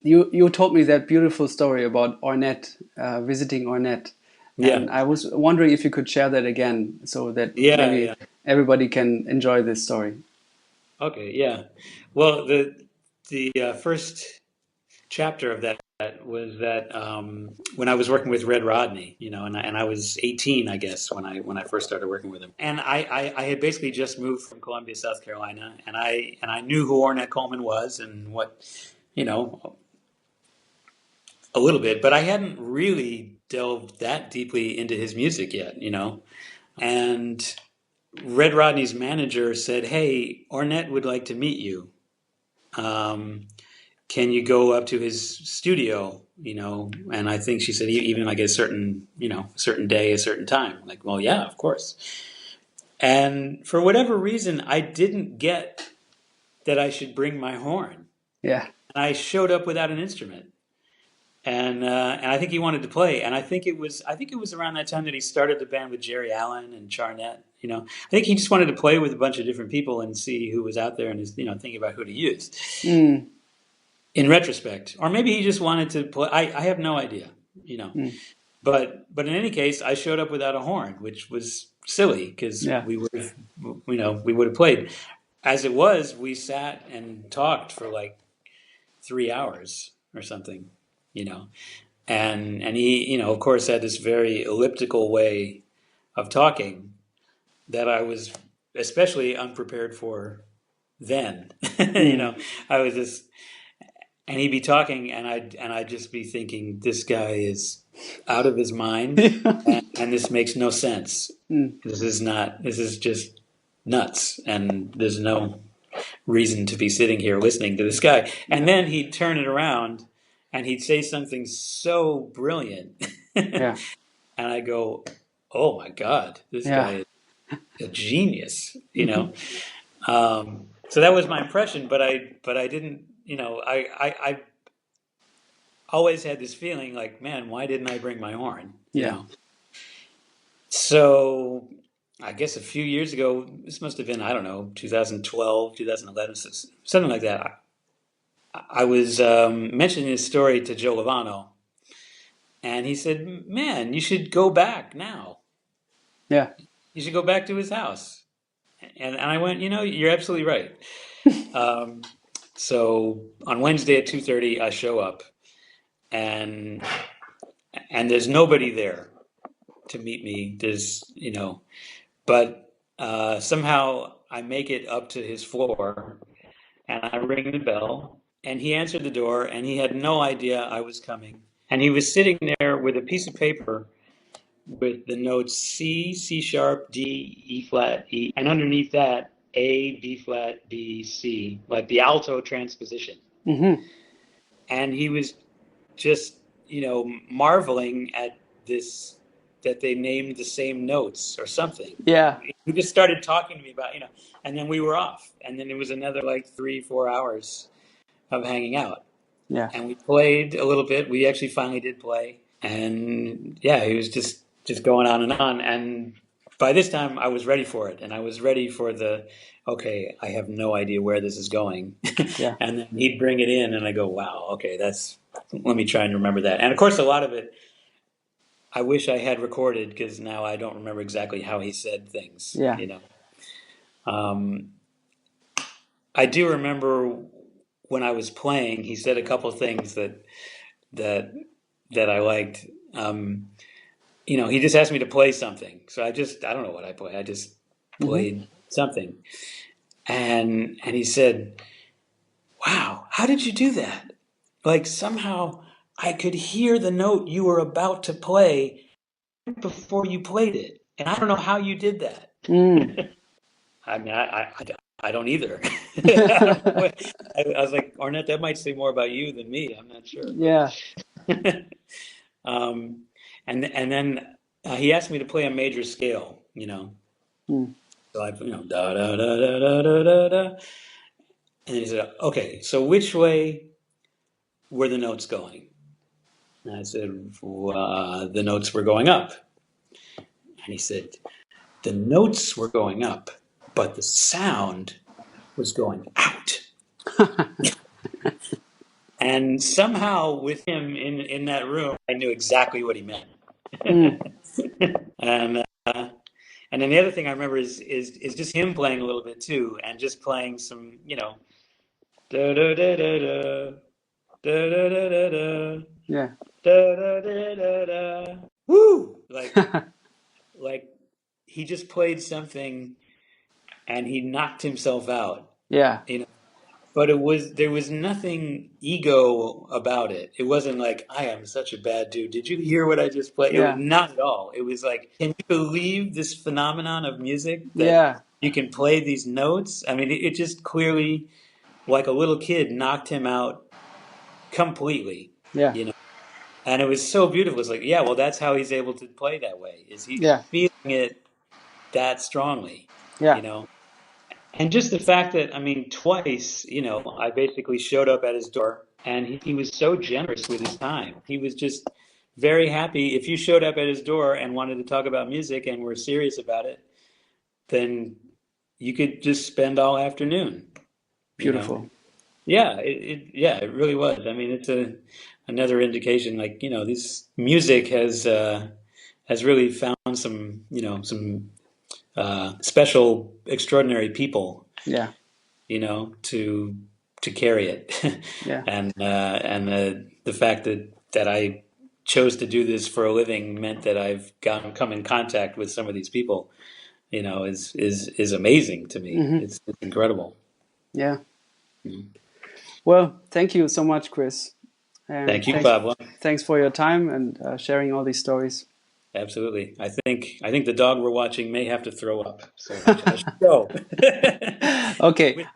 you told me that beautiful story about Ornette, visiting Ornette, Yeah, and I was wondering if you could share that again so that yeah, maybe yeah. everybody can enjoy this story. Okay, yeah. Well, the first chapter of that was that when I was working with Red Rodney, and I was 18, I guess, when I first started working with him, and I had basically just moved from Columbia, South Carolina, and I knew who Ornette Coleman was and what, you know, a little bit, but I hadn't really delved that deeply into his music yet. And Red Rodney's manager said, "Hey, Ornette would like to meet you. Um, can you go up to his studio?" And I think she said, even like a certain day, a certain time. Like, well, yeah, of course. And for whatever reason, I didn't get that I should bring my horn. Yeah. And I showed up without an instrument. And I think he wanted to play, and I think it was around that time that he started the band with Jerry Allen and Charnett. I think he just wanted to play with a bunch of different people and see who was out there, and is thinking about who to use. Mm, In retrospect, or maybe he just wanted to play. I have no idea. You know, mm, but in any case, I showed up without a horn, which was silly because yeah. we would have played. As it was, we sat and talked for like 3 hours or something. You know, and he, of course, had this very elliptical way of talking that I was especially unprepared for then. Mm. I was just, and he'd be talking, and I'd just be thinking, this guy is out of his mind, and this makes no sense. Mm. This is just nuts, and there's no reason to be sitting here listening to this guy. And Yeah. then he'd turn it around and he'd say something so brilliant. Yeah. And I go, "Oh my God, this Yeah. guy is a genius." So that was my impression, but I didn't, I always had this feeling like, man, why didn't I bring my horn? Yeah. So I guess a few years ago, this must have been, I don't know, 2012, 2011, something like that. I was mentioning this story to Joe Lovano, and he said, "Man, you should go back now. Yeah. You should go back to his house." And I went, "You're absolutely right." Um, so on Wednesday at 2:30, I show up, and and there's nobody there to meet me. But somehow I make it up to his floor, and I ring the bell, and he answered the door, and he had no idea I was coming. And he was sitting there with a piece of paper with the notes C, C sharp, D, E flat, E, and underneath that, A, B flat, B, C, like the alto transposition. Hmm. And he was just, marveling at this, that they named the same notes or something. Yeah. He just started talking to me about, and then we were off. And then it was another like 3, 4 hours of hanging out. Yeah. And we played a little bit. We actually finally did play. And yeah, he was just going on and on. And by this time, I was ready for it, and I was ready for okay, I have no idea where this is going. Yeah. And then he'd bring it in, and I go, wow, okay, let me try and remember that. And of course, a lot of it, I wish I had recorded because now I don't remember exactly how he said things. Yeah. Um, I do remember when I was playing, he said a couple of things that that I liked. He just asked me to play something, so I don't know what I played. I just Hmm. played something, and he said, "Wow, how did you do that? Like somehow I could hear the note you were about to play before you played it, and I don't know how you did that." Mm. I mean, I don't either. I don't know I was like, Arnett, that might say more about you than me. I'm not sure, Yeah. but um, and then he asked me to play a major scale. Mm. So I, da da da da da da da da, and he said, "Okay, so which way were the notes going?" And I said, "The notes were going up." And he said, "The notes were going up, but the sound was going out." And and somehow with him in that room, I knew exactly what he meant. Mm. And and then the other thing I remember is just him playing a little bit too, and just playing some, da da da da da da da da da da Yeah. da da da da da. Woo! Like he just played something and he knocked himself out. Yeah. You know, but there was nothing ego about it. It wasn't like I am such a bad dude. Did you hear what I just played? It was Yeah. not at all. It was like, can you believe this phenomenon of music that Yeah. you can play these notes? I mean, it just clearly, like a little kid, knocked him out completely. Yeah. You know, and it was so beautiful. It's like, yeah, well, that's how he's able to play that way. Is he's Yeah. feeling it that strongly? Yeah. You know, and just the fact that, I mean, twice, I basically showed up at his door and he was so generous with his time. He was just very happy. If you showed up at his door and wanted to talk about music and were serious about it, then you could just spend all afternoon, you know? Beautiful. Yeah, yeah, it really was. I mean, it's another indication, like, this music has really found some special, extraordinary people, Yeah. to carry it, Yeah. and the fact that I chose to do this for a living meant that I've come in contact with some of these people, is amazing to me. Hmm. It's incredible. Yeah. Mhm. Well, thank you so much, Chris. And Thank you, Pablo. thanks for your time and sharing all these stories. Absolutely. I think the dog we're watching may have to throw up, so I should go. Okay.